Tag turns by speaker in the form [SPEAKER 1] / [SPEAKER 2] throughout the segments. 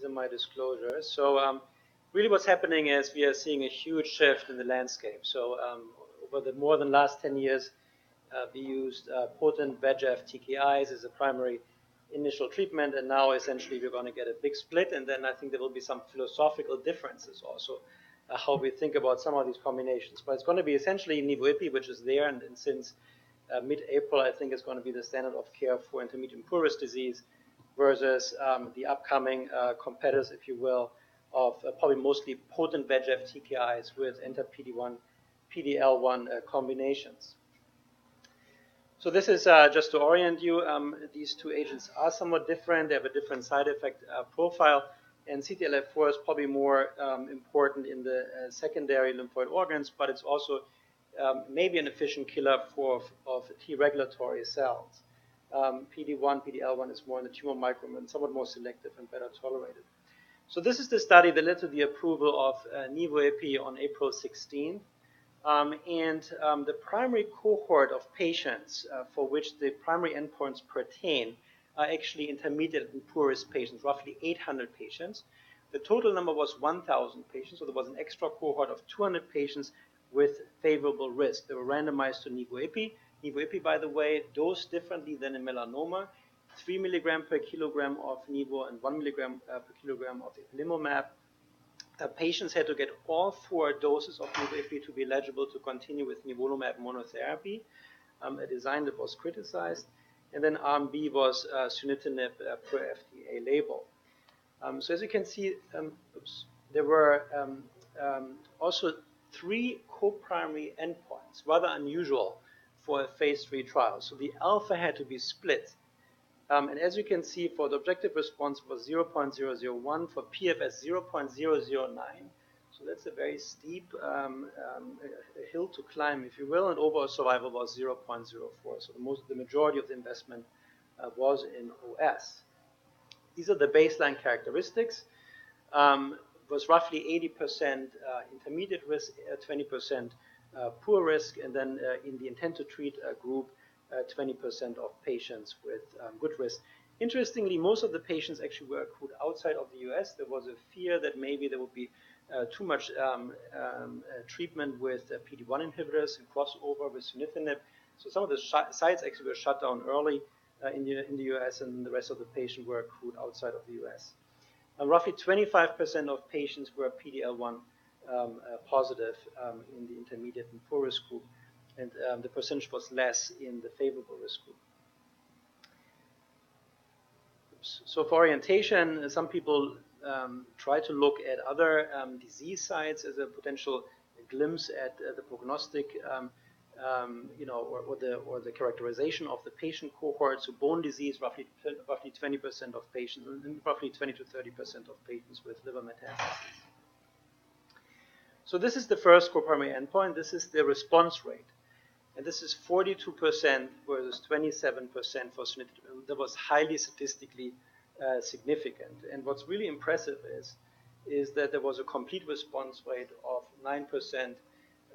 [SPEAKER 1] these are my disclosures. So really what's happening is we are seeing a huge shift in the landscape. So over the more than last 10 years, we used potent VEGF TKIs as a primary initial treatment, and now essentially we're going to get a big split, and then I think there will be some philosophical differences also, how we think about some of these combinations. But it's going to be essentially nivo-ipi, which is there, and since mid-April, I think it's going to be the standard of care for intermediate and poor risk disease, versus the upcoming competitors, if you will, of probably mostly potent VEGF TKIs with anti-PD-1, PD-L1 combinations. So this is just to orient you. These two agents are somewhat different. They have a different side effect profile. And CTLA-4 is probably more important in the secondary lymphoid organs, but it's also maybe an efficient killer of T regulatory cells. PD-1, PD-L1 is more in the tumor microenvironment, somewhat more selective and better tolerated. So this is the study that led to the approval of nivo-ipi on April 16th. The primary cohort of patients for which the primary endpoints pertain are actually intermediate and poor risk patients, roughly 800 patients. The total number was 1,000 patients, so there was an extra cohort of 200 patients with favorable risk. They were randomized to nivo-ipi. Nivo-ipi, by the way, dosed differently than in melanoma. 3 milligram per kilogram of nivo and 1 milligram per kilogram of ipilimumab. Patients had to get all 4 doses of nivo-ipi to be eligible to continue with nivolumab monotherapy, a design that was criticized. And then arm B was sunitinib per FDA label. So as you can see, there were also 3 co-primary endpoints, rather unusual for a phase 3 trial. So the alpha had to be split. And as you can see, for the objective response was 0.001, for PFS 0.009. So that's a very steep hill to climb, if you will, and overall survival was 0.04. So the majority of the investment was in OS. These are the baseline characteristics. Was roughly 80% intermediate risk, 20% poor risk, and then in the intent to treat group, 20% of patients with good risk. Interestingly, most of the patients actually were accrued outside of the US. There was a fear that maybe there would be too much treatment with PD-1 inhibitors and crossover with sunitinib. So some of the sites actually were shut down early in the US, and the rest of the patients were accrued outside of the US. Roughly 25% of patients were PD-L1 positive in the intermediate and poor risk group, and the percentage was less in the favorable risk group. So for orientation, some people try to look at other disease sites as a potential glimpse at the prognostic, or the characterization of the patient cohort. So bone disease, roughly 20% of patients, and roughly 20 to 30% of patients with liver metastases. So this is the first co-primary endpoint. This is the response rate. And this is 42% versus 27% for sunitinib. That was highly statistically significant. And what's really impressive is that there was a complete response rate of 9%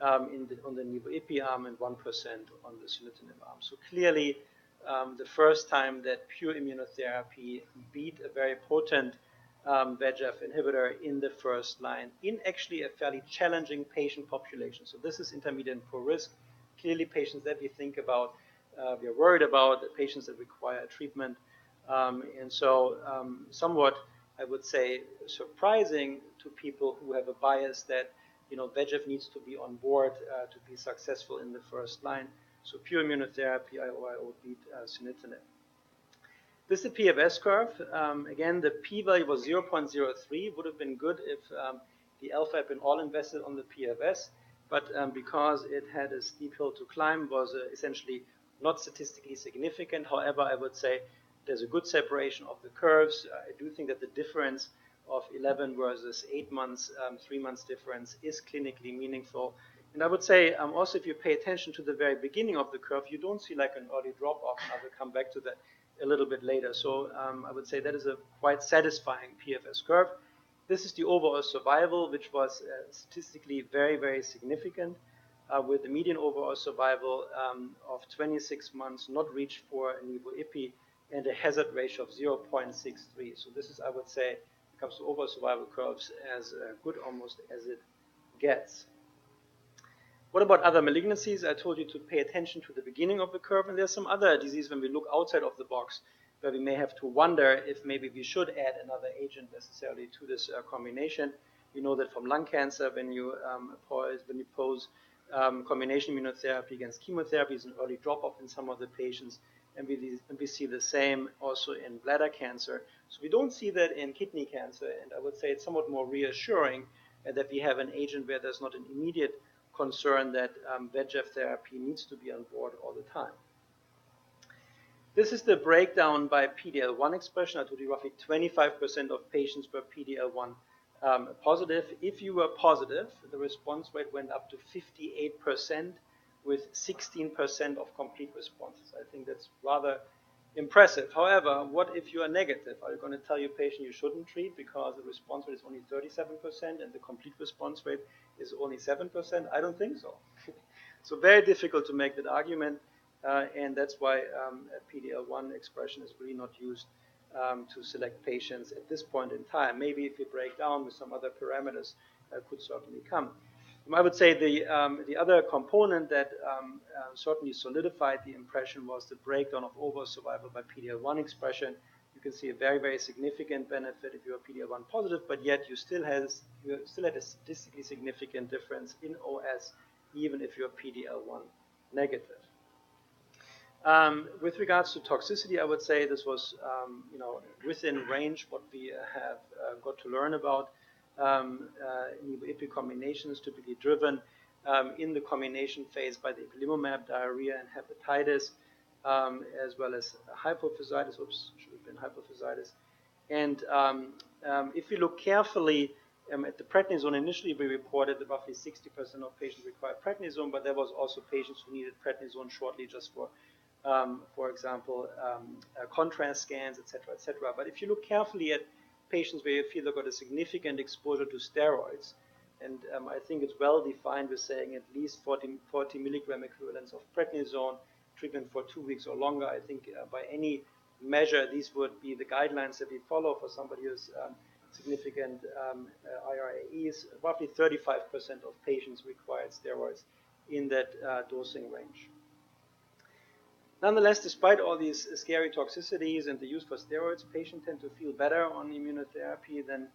[SPEAKER 1] on the nivo-ipi arm and 1% on the sunitinib arm. So clearly, the first time that pure immunotherapy beat a very potent VEGF inhibitor in the first line in actually a fairly challenging patient population. So this is intermediate and poor risk. Clearly, patients that we think about, we are worried about, the patients that require treatment. And so somewhat, I would say, surprising to people who have a bias that VEGF needs to be on board to be successful in the first line. So pure immunotherapy, IO beat sunitinib. This is the PFS curve. Again, the p-value was 0.03. Would have been good if the alpha had been all invested on the PFS. But because it had a steep hill to climb, was essentially not statistically significant. However, I would say there's a good separation of the curves. I do think that the difference of 11 versus 8 months, 3 months difference is clinically meaningful. And I would say also if you pay attention to the very beginning of the curve, you don't see like an early drop-off, and I will come back to that a little bit later. So I would say that is a quite satisfying PFS curve. This is the overall survival, which was statistically very, very significant, with the median overall survival of 26 months not reached for nivo-ipi and a hazard ratio of 0.63. So this is, I would say, comes to overall survival curves, as good almost as it gets. What about other malignancies? I told you to pay attention to the beginning of the curve, and there's some other disease when we look outside of the box where we may have to wonder if maybe we should add another agent necessarily to this combination. We know that from lung cancer, when you pose combination immunotherapy against chemotherapy, is an early drop-off in some of the patients, and we see the same also in bladder cancer. So we don't see that in kidney cancer, and I would say it's somewhat more reassuring that we have an agent where there's not an immediate concern that VEGF therapy needs to be on board all the time. This is the breakdown by PD-L1 expression. I told you roughly 25% of patients were PD-L1 positive. If you were positive, the response rate went up to 58% with 16% of complete responses. I think that's rather impressive. However, what if you are negative? Are you going to tell your patient you shouldn't treat because the response rate is only 37% and the complete response rate is only 7%? I don't think so. So very difficult to make that argument, and that's why PD-L1 expression is really not used to select patients at this point in time. Maybe if you break down with some other parameters, could certainly come. I would say the other component that certainly solidified the impression was the breakdown of overall survival by PD-L1 expression. You can see a very, very significant benefit if you are PD-L1 positive, but yet you still had a statistically significant difference in OS, even if you are PD-L1 negative. With regards to toxicity, I would say this was within range what we have got to learn about. Nivo-ipi combinations typically driven in the combination phase by the ipilimumab, diarrhea, and hepatitis, as well as hypophysitis. Oops, should have been hypophysitis. And if we look carefully at the prednisone, initially we reported that roughly 60% of patients required prednisone, but there was also patients who needed prednisone shortly just for example, contrast scans, etc., etc. But if you look carefully at patients where you feel they've got a significant exposure to steroids, and I think it's well defined with saying at least 40 milligram equivalents of prednisone, treatment for 2 weeks or longer. I think by any measure, these would be the guidelines that we follow for somebody who's significant IRAEs. Roughly 35% of patients required steroids in that dosing range. Nonetheless, despite all these scary toxicities and the use for steroids, patients tend to feel better on immunotherapy than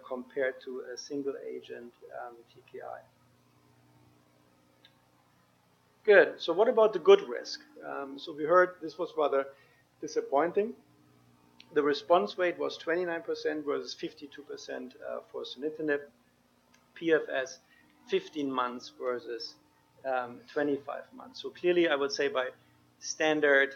[SPEAKER 1] compared to a single agent TKI. Good. So what about the good risk? So we heard this was rather disappointing. The response rate was 29% versus 52% for sunitinib. PFS 15 months versus 25 months. So clearly, I would say by standard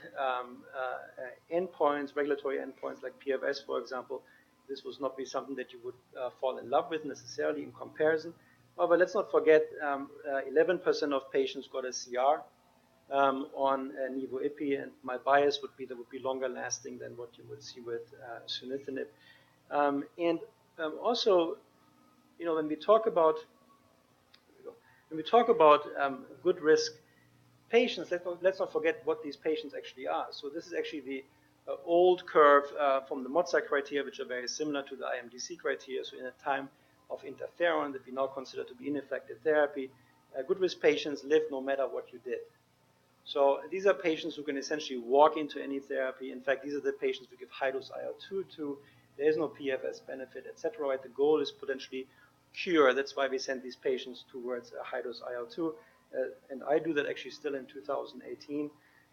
[SPEAKER 1] endpoints, regulatory endpoints like PFS, for example, this would not be something that you would fall in love with necessarily in comparison. However, let's not forget 11% of patients got a CR on nivo-ipi, and my bias would be that would be longer lasting than what you would see with sunitinib. Also, when we talk about good risk patients, let's not forget what these patients actually are. So this is actually the old curve from the Mozart criteria, which are very similar to the IMDC criteria. So in a time of interferon that we now consider to be ineffective therapy, good risk patients live no matter what you did. So these are patients who can essentially walk into any therapy. In fact, these are the patients we give high-dose IL-2 to. There is no PFS benefit, etc. Right? The goal is potentially cure. That's why we send these patients towards a high-dose IL-2. And I do that actually still in 2018.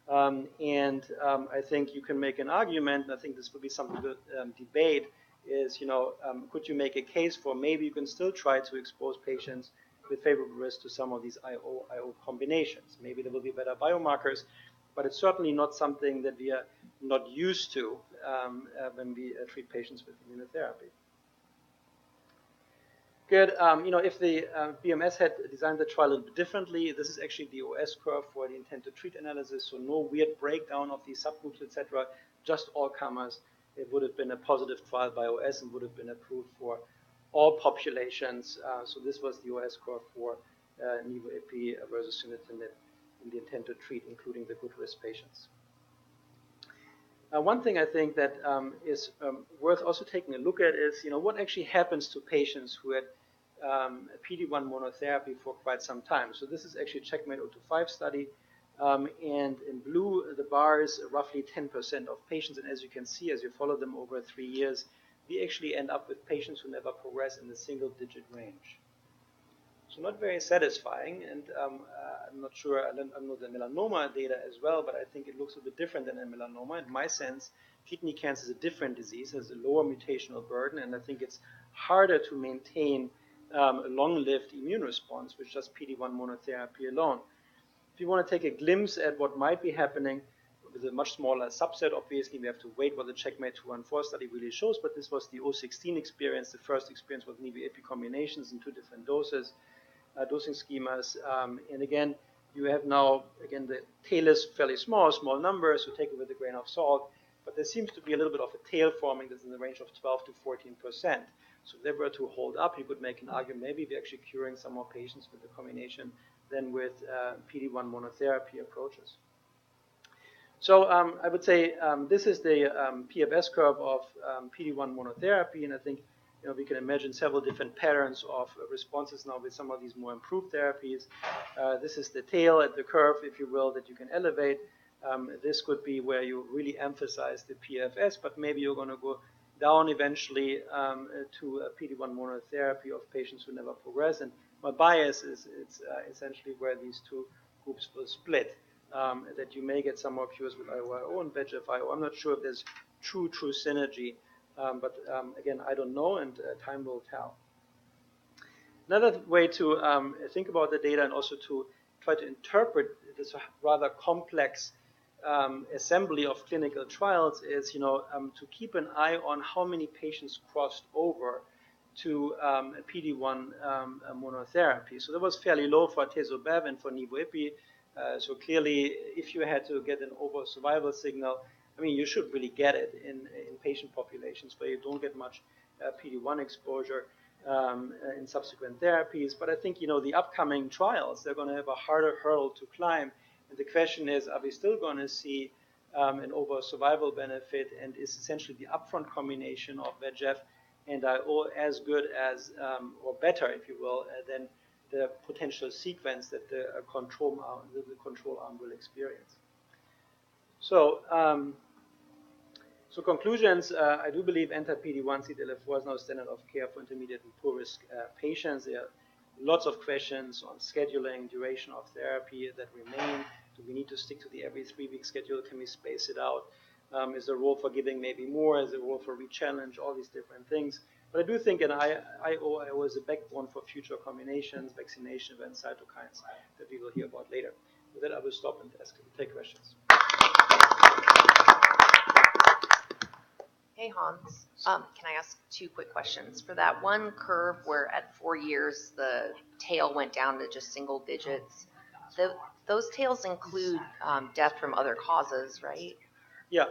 [SPEAKER 1] I think you can make an argument, and I think this would be something to debate, is, could you make a case for maybe you can still try to expose patients with favorable risk to some of these IO combinations. Maybe there will be better biomarkers, but it's certainly not something that we are not used to when we treat patients with immunotherapy. Good. If the BMS had designed the trial a little bit differently, this is actually the OS curve for the intent to treat analysis, so no weird breakdown of these subgroups, etc., just all comers. It would have been a positive trial by OS and would have been approved for all populations. So this was the OS curve for nivo-ipi versus sunitinib in the intent to treat, including the good risk patients. One thing I think that is worth also taking a look at is, what actually happens to patients who had PD-1 monotherapy for quite some time. So this is actually a Checkmate 025 study. And in blue, the bar is roughly 10% of patients. And as you can see, as you follow them over 3 years, we actually end up with patients who never progress in the single-digit range. So not very satisfying, and I'm not sure, I don't know the melanoma data as well, but I think it looks a bit different than in melanoma. In my sense, kidney cancer is a different disease, has a lower mutational burden, and I think it's harder to maintain a long-lived immune response with just PD-1 monotherapy alone. If you want to take a glimpse at what might be happening with a much smaller subset, obviously we have to wait what the Checkmate 214 study really shows, but this was the 016 experience, the first experience with nivo-ipi combinations in 2 different doses. Dosing schemas. And again, you have now, again, the tail is fairly small numbers, so take it with a grain of salt. But there seems to be a little bit of a tail forming that's in the range of 12 to 14%. So if they were to hold up, you could make an argument maybe we're actually curing some more patients with the combination than with PD-1 monotherapy approaches. So I would say this is the PFS curve of PD-1 monotherapy, and I think we can imagine several different patterns of responses now with some of these more improved therapies. This is the tail at the curve, if you will, that you can elevate. This could be where you really emphasize the PFS, but maybe you're going to go down eventually to a PD-1 monotherapy of patients who never progress. And my bias is it's essentially where these two groups will split, that you may get some more cures with IO and VEGF-IO. I'm not sure if there's true synergy. But again, I don't know, and time will tell. Another way to think about the data and also to try to interpret this rather complex assembly of clinical trials is, to keep an eye on how many patients crossed over to PD-1 monotherapy. So that was fairly low for atezo-bev and for nivo-ipi. So clearly, if you had to get an overall survival signal, I mean, you should really get it in patient populations where you don't get much PD-1 exposure in subsequent therapies. But I think, the upcoming trials, they're going to have a harder hurdle to climb. And the question is, are we still going to see an overall survival benefit? And is essentially the upfront combination of VEGF and IO as good as, or better, if you will, than the potential sequence that the control arm will experience? So, conclusions, I do believe anti-PD-1 CTLA-4 is now standard of care for intermediate and poor risk patients. There are lots of questions on scheduling, duration of therapy that remain. Do we need to stick to the every 3-week schedule? Can we space it out? Is there a role for giving maybe more? Is there a role for re-challenge? All these different things. But I do think an IO is a backbone for future combinations, vaccination events, cytokines that we will hear about later. With that, I will stop and take questions.
[SPEAKER 2] Hey, Hans. Can I ask 2 quick questions? For that one curve where at 4 years the tail went down to just single digits, those tails include death from other causes, right?
[SPEAKER 1] Yeah.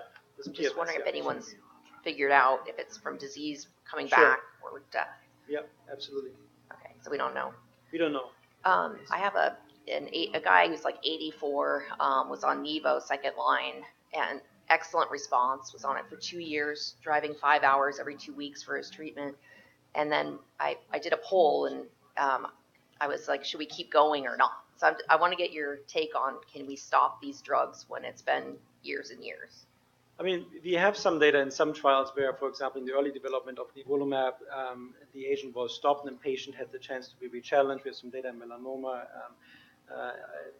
[SPEAKER 2] I'm just wondering if anyone's figured out if it's from disease coming back or death.
[SPEAKER 1] Yeah, absolutely.
[SPEAKER 2] Okay, so we don't know.
[SPEAKER 1] We don't know.
[SPEAKER 2] I have a guy who's like 84, was on Nivo second line, and excellent response, was on it for 2 years, driving 5 hours every 2 weeks for his treatment. And then I did a poll, and I was like, should we keep going or not? So I want to get your take on, can we stop these drugs when it's been years and years?
[SPEAKER 1] I mean, we have some data in some trials where, for example, in the early development of nivolumab, the agent was stopped and the patient had the chance to be re-challenged. We have some data in melanoma.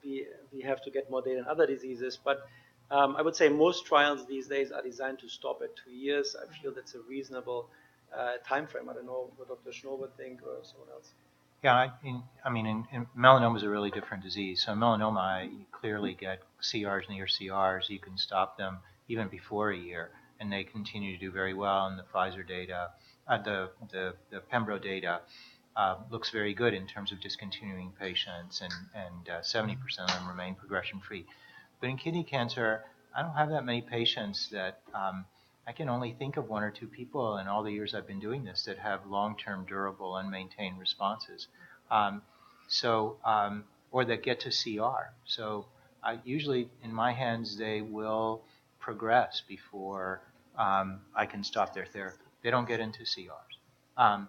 [SPEAKER 1] We have to get more data in other diseases. But I would say most trials these days are designed to stop at 2 years. I feel that's a reasonable time frame. I don't know what Dr. Schnoor would think or someone else.
[SPEAKER 3] Yeah, in melanoma is a really different disease. So melanoma, you clearly get CRs near CRs. You can stop them even before a year, and they continue to do very well. And the Pfizer data, the Pembro data, looks very good in terms of discontinuing patients, and 70% of them remain progression-free. But in kidney cancer, I don't have that many patients that I can only think of 1 or 2 people in all the years I've been doing this that have long-term, durable, unmaintained responses, or that get to CR. So usually, in my hands, they will progress before I can stop their therapy. They don't get into CRs.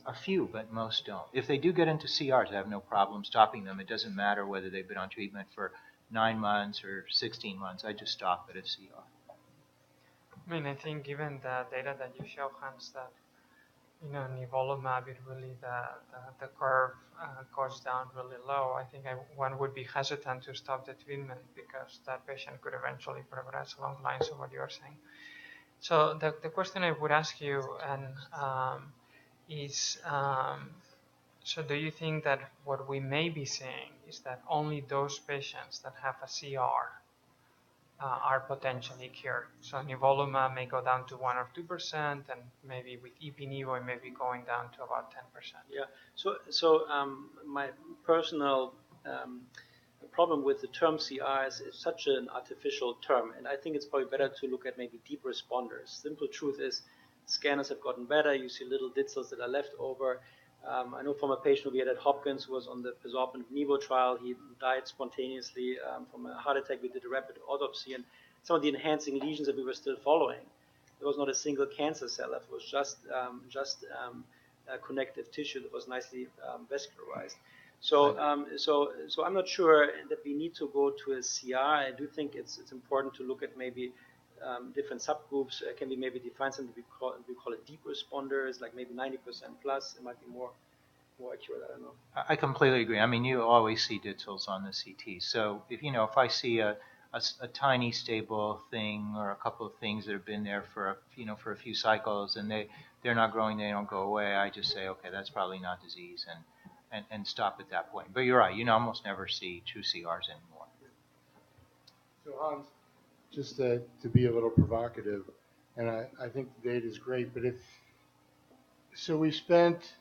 [SPEAKER 3] A few, but most don't. If they do get into CRs, I have no problem stopping them. It doesn't matter whether they've been on treatment for 9 months or 16 months. I just stop at a CR.
[SPEAKER 4] I mean, I think given the data that you show, Hans, that nivolumab, it really the curve goes down really low. I think one would be hesitant to stop the treatment because that patient could eventually progress along the lines of what you are saying. So the question I would ask you is, so do you think that what we may be seeing is that only those patients that have a CR are potentially cured? So nivolumab may go down to 1 or 2%, and maybe with ipi-nivo it may be going down to about 10%.
[SPEAKER 1] Yeah. So my personal problem with the term CRs is such an artificial term, and I think it's probably better to look at maybe deep responders. Simple truth is, scanners have gotten better. You see little cells that are left over. I know from a patient we had at Hopkins who was on the pazopanib nivo trial. He died spontaneously from a heart attack. We did a rapid autopsy, and some of the enhancing lesions that we were still following, there was not a single cancer cell left. It was just connective tissue that was nicely vascularized. So I'm not sure that we need to go to a CR. I do think it's important to look at maybe different subgroups. Can be maybe define something we call it deep responders, like maybe 90% plus. It might be more accurate. I don't know.
[SPEAKER 3] I completely agree. I mean, you always see ditzels on the CT. So if I see a tiny stable thing or a couple of things that have been there for a few cycles and they're not growing, they don't go away, I just say, okay, that's probably not disease, and stop at that point. But you're right, almost never see true CRs anymore.
[SPEAKER 5] So Hans, just to be a little provocative, and I think the data is great, but so we spent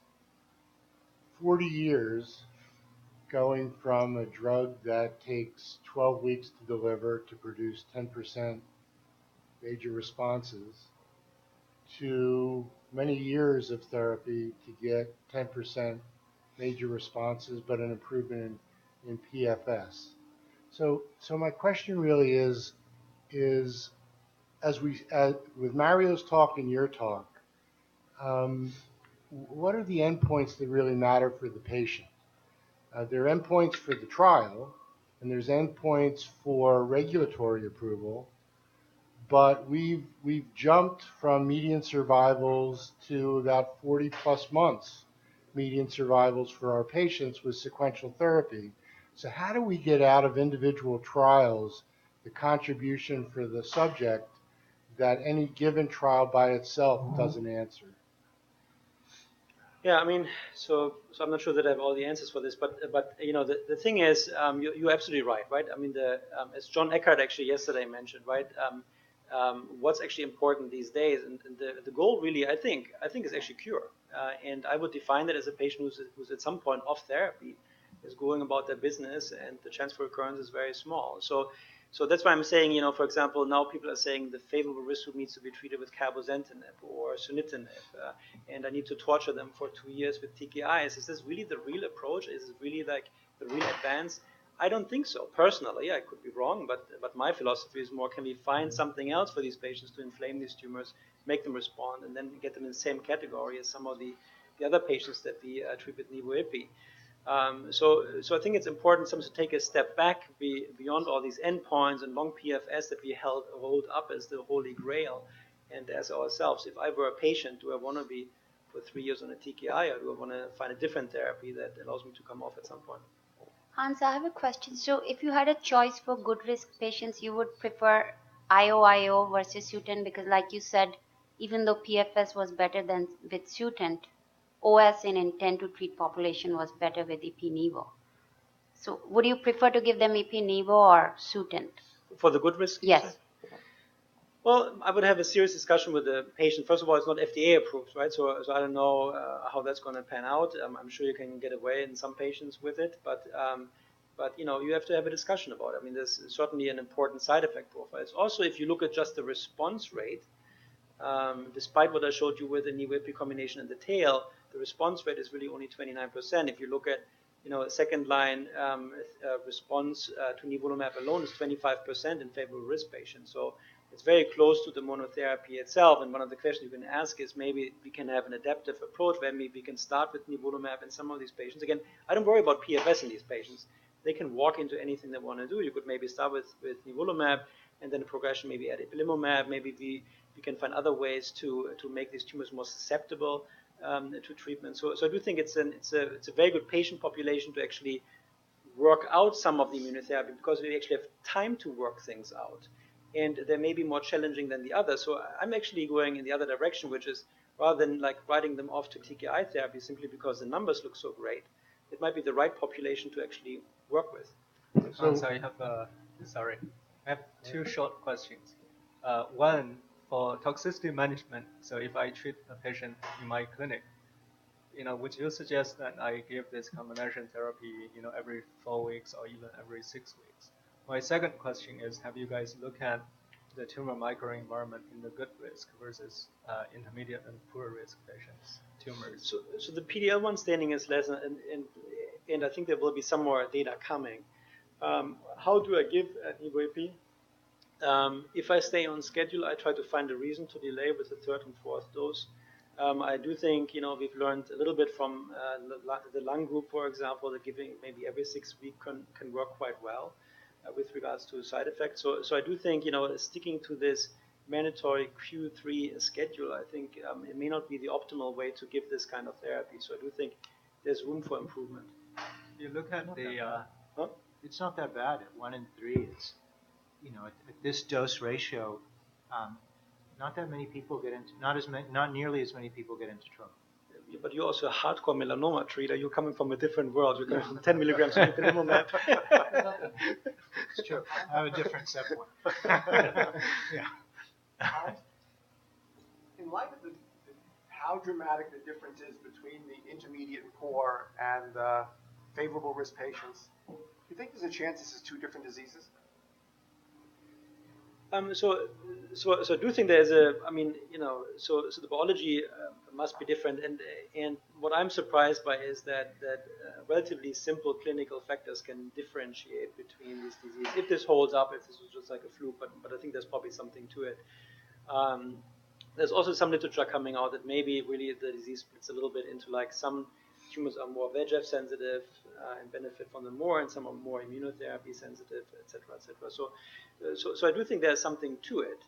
[SPEAKER 5] 40 years going from a drug that takes 12 weeks to deliver to produce 10% major responses to many years of therapy to get 10% major responses, but an improvement in PFS. So my question really is with Mario's talk and your talk, what are the endpoints that really matter for the patient? There are endpoints for the trial, and there's endpoints for regulatory approval, but we've jumped from median survivals to about 40 plus months median survivals for our patients with sequential therapy. So how do we get out of individual trials the contribution for the subject that any given trial by itself doesn't answer?
[SPEAKER 1] Yeah, I mean, so I'm not sure that I have all the answers for this, but the thing is, you're absolutely right? I mean, as John Eckhardt actually yesterday mentioned, right? What's actually important these days, and the goal really, I think is actually cure. And I would define that as a patient who's at some point off therapy, is going about their business, and the chance for recurrence is very small. So that's why I'm saying, for example, now people are saying the favorable risk group needs to be treated with cabozantinib or sunitinib, and I need to torture them for 2 years with TKIs. Is this really the real approach? Is it really like the real advance? I don't think so. Personally, I could be wrong, but my philosophy is more, can we find something else for these patients to inflame these tumors, make them respond, and then get them in the same category as some of the other patients that we treat with nivo-ipi. So I think it's important sometimes to take a step back beyond all these endpoints and long PFS that we hold up as the holy grail, and as ourselves. If I were a patient, do I want to be for 3 years on a TKI, or do I want to find a different therapy that allows me to come off at some point?
[SPEAKER 6] Hans, I have a question. So if you had a choice for good risk patients, you would prefer IO versus Sutent, because like you said, even though PFS was better than with Sutent, OS in intent to treat population was better with ipi-nivo. So would you prefer to give them ipi-nivo or Sutent?
[SPEAKER 1] For the good risk?
[SPEAKER 6] Yes.
[SPEAKER 1] Well, I would have a serious discussion with the patient. First of all, it's not FDA approved, right? So I don't know how that's going to pan out. I'm sure you can get away in some patients with it, but you have to have a discussion about it. I mean, there's certainly an important side effect profile. It's also, if you look at just the response rate, despite what I showed you with the nivo-ipi combination in the tail, the response rate is really only 29%. If you look at second line response to nivolumab alone is 25% in favorable risk patients. So it's very close to the monotherapy itself. And one of the questions you can ask is maybe we can have an adaptive approach where maybe we can start with nivolumab in some of these patients. Again, I don't worry about PFS in these patients. They can walk into anything they want to do. You could maybe start with nivolumab, and then the progression maybe add ipilimumab. Maybe we can find other ways to make these tumors more susceptible to treatment. So I do think it's a very good patient population to actually work out some of the immunotherapy, because we actually have time to work things out, and they may be more challenging than the others. So I'm actually going in the other direction, which is rather than like writing them off to TKI therapy simply because the numbers look so great, it might be the right population to actually work with.
[SPEAKER 7] So I have two short questions. One, for toxicity management. So if I treat a patient in my clinic, would you suggest that I give this combination therapy, every 4 weeks or even every 6 weeks? My second question is, have you guys looked at the tumor microenvironment in the good risk versus intermediate and poor risk patients' tumors?
[SPEAKER 1] So the PD-L1 staining is less, and I think there will be some more data coming. How do I give an EVP? If I stay on schedule, I try to find a reason to delay with the third and fourth dose. I do think, we've learned a little bit from the lung group, for example, that giving maybe every 6 weeks can work quite well with regards to side effects. So I do think, sticking to this mandatory Q3 schedule, I think it may not be the optimal way to give this kind of therapy. So I do think there's room for improvement.
[SPEAKER 7] You look at the...
[SPEAKER 3] It's not that bad at 1 in 3. It's, at this dose ratio, not that many people get into, not nearly as many people get into trouble.
[SPEAKER 1] But you're also a hardcore melanoma treater. You're coming from a different world. You're coming from 10 milligrams of ipilimumab.
[SPEAKER 3] It's true. I have a different set point. Yeah.
[SPEAKER 8] In light of how dramatic the difference is between the intermediate and poor and favorable risk patients, do you think there's a chance this is two different diseases?
[SPEAKER 1] So I do think there's so the biology must be different, and what I'm surprised by is that relatively simple clinical factors can differentiate between these diseases. If this holds up, if this was just like a fluke, but I think there's probably something to it. There's also some literature coming out that maybe really the disease splits a little bit into like some tumors are more VEGF sensitive and benefit from them more, and some are more immunotherapy sensitive, et cetera, et cetera. So I do think there's something to it,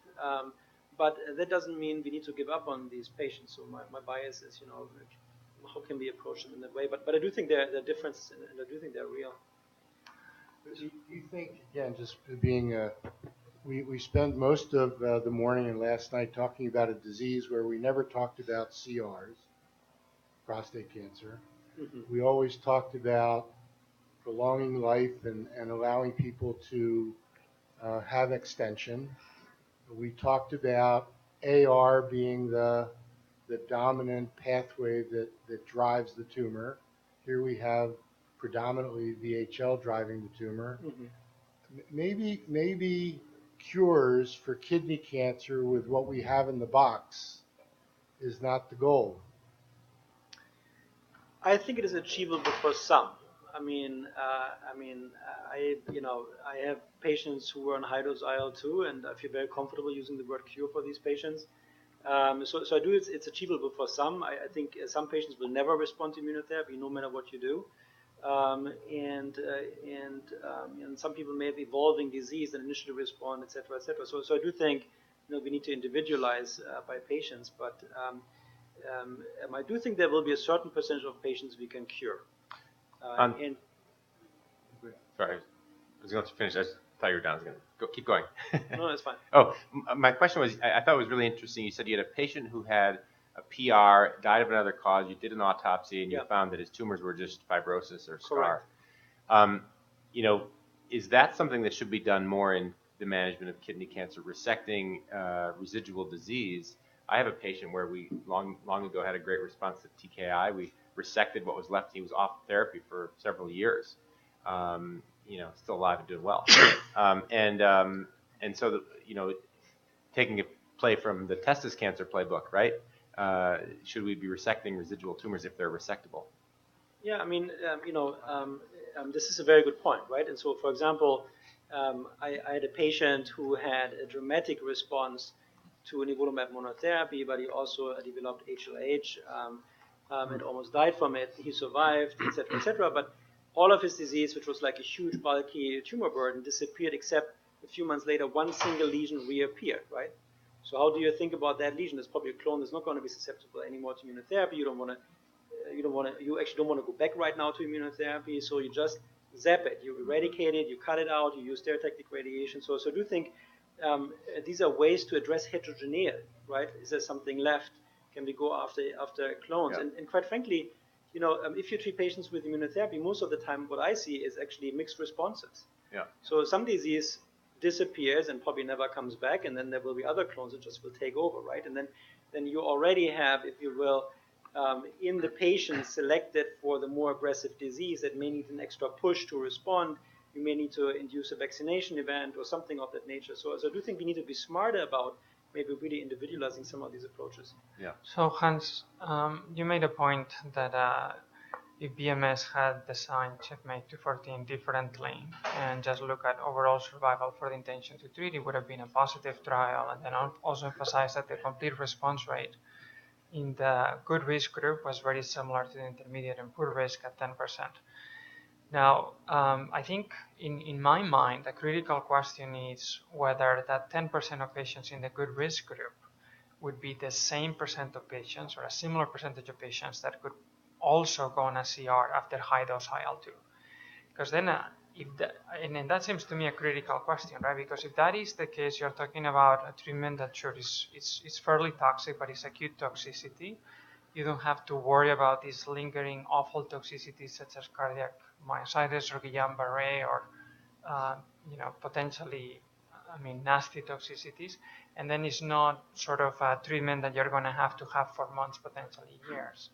[SPEAKER 1] but that doesn't mean we need to give up on these patients. So my bias is, how can we approach them in that way? But I do think there are differences, and I do think they're real.
[SPEAKER 5] Do you think, again, just being we spent most of the morning and last night talking about a disease where we never talked about CRs, prostate cancer. Mm-hmm. We always talked about prolonging life and allowing people to have extension. We talked about AR being the dominant pathway that drives the tumor. Here we have predominantly VHL driving the tumor. Mm-hmm. Maybe cures for kidney cancer with what we have in the box is not the goal.
[SPEAKER 1] I think it is achievable for some. I have patients who are on high dose IL-2, and I feel very comfortable using the word cure for these patients. So I do. It's achievable for some. I think some patients will never respond to immunotherapy, no matter what you do. And some people may have evolving disease and initially respond, et cetera, et cetera. So I do think we need to individualize by patients, but I do think there will be a certain percentage of patients we can cure.
[SPEAKER 9] Sorry, I was going to finish. I thought you were done. I was going to keep going.
[SPEAKER 1] No, that's fine.
[SPEAKER 9] My question was, I thought it was really interesting. You said you had a patient who had a PR, died of another cause. You did an autopsy, and you found that his tumors were just fibrosis or scar. Correct. Is that something that should be done more in the management of kidney cancer, resecting residual disease? I have a patient where we long ago had a great response to TKI. We resected what was left. He was off therapy for several years. Still alive and doing well. And so, taking a play from the testis cancer playbook, right? Should we be resecting residual tumors if they're resectable?
[SPEAKER 1] Yeah, I mean, this is a very good point, right? And so, for example, I had a patient who had a dramatic response to nivolumab monotherapy, but he also developed HLH and almost died from it. He survived, et cetera. But all of his disease, which was like a huge, bulky tumor burden, disappeared, except a few months later, one single lesion reappeared, right? So how do you think about that lesion? It's probably a clone that's not going to be susceptible anymore to immunotherapy. You actually don't want to go back right now to immunotherapy, so you just zap it, you eradicate it, you cut it out, you use stereotactic radiation. So I do think these are ways to address heterogeneity, right? Is there something left? Can we go after clones?
[SPEAKER 9] Yeah.
[SPEAKER 1] And quite frankly, if you treat patients with immunotherapy, most of the time what I see is actually mixed responses.
[SPEAKER 9] Yeah.
[SPEAKER 1] So some disease disappears and probably never comes back, and then there will be other clones that just will take over, right? And then you already have, if you will, in the patients selected for the more aggressive disease that may need an extra push to respond, you may need to induce a vaccination event or something of that nature. So I do think we need to be smarter about maybe really individualizing some of these approaches.
[SPEAKER 9] Yeah.
[SPEAKER 4] So Hans, you made a point that if BMS had designed Checkmate 214 differently and just look at overall survival for the intention to treat, it would have been a positive trial, and then also emphasize that the complete response rate in the good risk group was very similar to the intermediate and poor risk at 10%. Now, I think in my mind, the critical question is whether that 10% of patients in the good risk group would be the same percent of patients or a similar percentage of patients that could also go on a CR after high dose IL-2. Because then, and that seems to me a critical question, right? Because if that is the case, you're talking about a treatment that sure is fairly toxic, but it's acute toxicity. You don't have to worry about these lingering awful toxicities such as cardiac myositis or Guillain-Barré or potentially, nasty toxicities. And then it's not sort of a treatment that you're going to have for months, potentially years.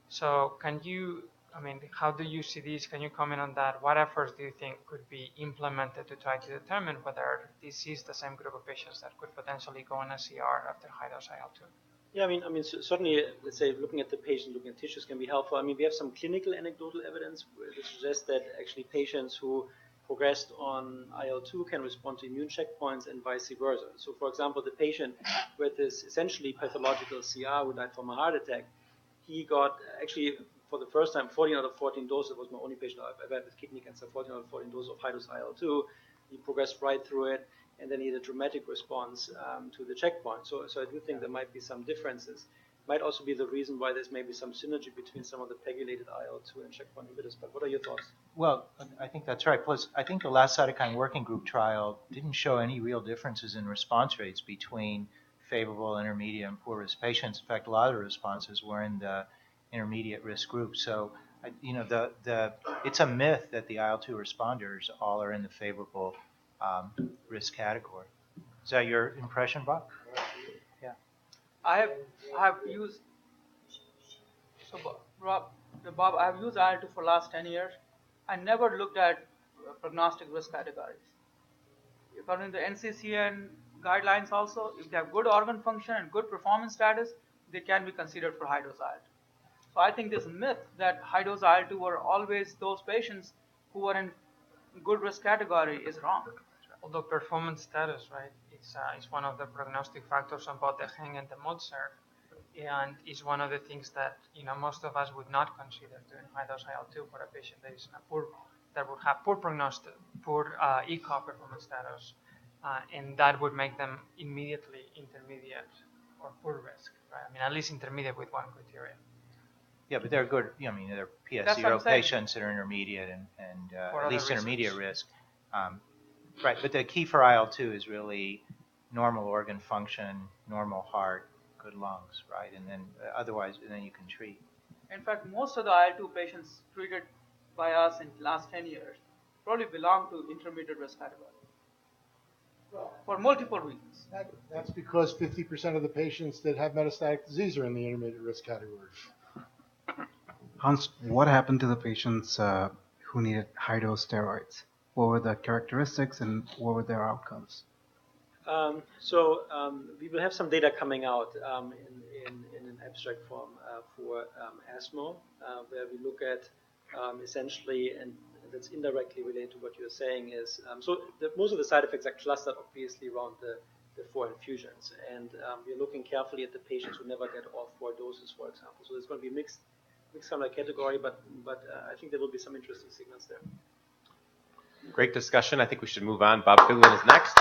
[SPEAKER 4] So how do you see this? Can you comment on that? What efforts do you think could be implemented to try to determine whether this is the same group of patients that could potentially go on a CR after high dose IL-2?
[SPEAKER 1] Yeah, certainly, let's say looking at the patient, looking at tissues can be helpful. We have some clinical anecdotal evidence that suggests that actually patients who progressed on IL-2 can respond to immune checkpoints and vice versa. So, for example, the patient with this essentially pathological CR who died from a heart attack, he got actually for the first time 14 out of 14 doses. It was my only patient I've ever had with kidney cancer, 14 out of 14 doses of high-dose IL-2. He progressed right through it, and then he had a dramatic response to the checkpoint. So I do think there might be some differences. Might also be the reason why there's maybe some synergy between some of the pegylated IL-2 and checkpoint inhibitors. But what are your thoughts?
[SPEAKER 3] Well, I think that's right. Plus, I think the last cytokine working group trial didn't show any real differences in response rates between favorable, intermediate, and poor risk patients. In fact, a lot of the responses were in the intermediate risk group. So, it's a myth that the IL-2 responders all are in the favorable risk category. Is that your impression, Bob? Yeah.
[SPEAKER 10] I have used Bob, I have used IL-2 for last 10 years. I never looked at prognostic risk categories. According to the NCCN guidelines also, if they have good organ function and good performance status, they can be considered for high-dose IL-2. So I think this myth that high-dose IL-2 were always those patients who were in good risk category is wrong.
[SPEAKER 4] Although performance status, right, it's one of the prognostic factors on both the Heng and the Mozart, and is one of the things that most of us would not consider doing high-dose IL-2 for a patient that would have poor prognostic, poor ECOG performance status, and that would make them immediately intermediate or poor risk, right? At least intermediate with one criteria.
[SPEAKER 3] Yeah, but they're good. They're PS0 patients that are intermediate and at least intermediate risk. Right, but the key for IL-2 is really normal organ function, normal heart, good lungs, right? And then otherwise, then you can treat.
[SPEAKER 10] In fact, most of the IL-2 patients treated by us in the last 10 years probably belong to intermediate risk category for multiple reasons.
[SPEAKER 5] That's because 50% of the patients that have metastatic disease are in the intermediate risk category.
[SPEAKER 11] Hans, what happened to the patients who needed high-dose steroids? What were the characteristics and what were their outcomes?
[SPEAKER 1] We will have some data coming out in an abstract form for ESMO, where we look at essentially, and that's indirectly related to what you're saying is, most of the side effects are clustered obviously around the 4 infusions. And we're looking carefully at the patients who never get all 4 doses, for example. So there's going to be mixed kind of category, but I think there will be some interesting signals there.
[SPEAKER 9] Great discussion. I think we should move on. Bob Goodwin is next.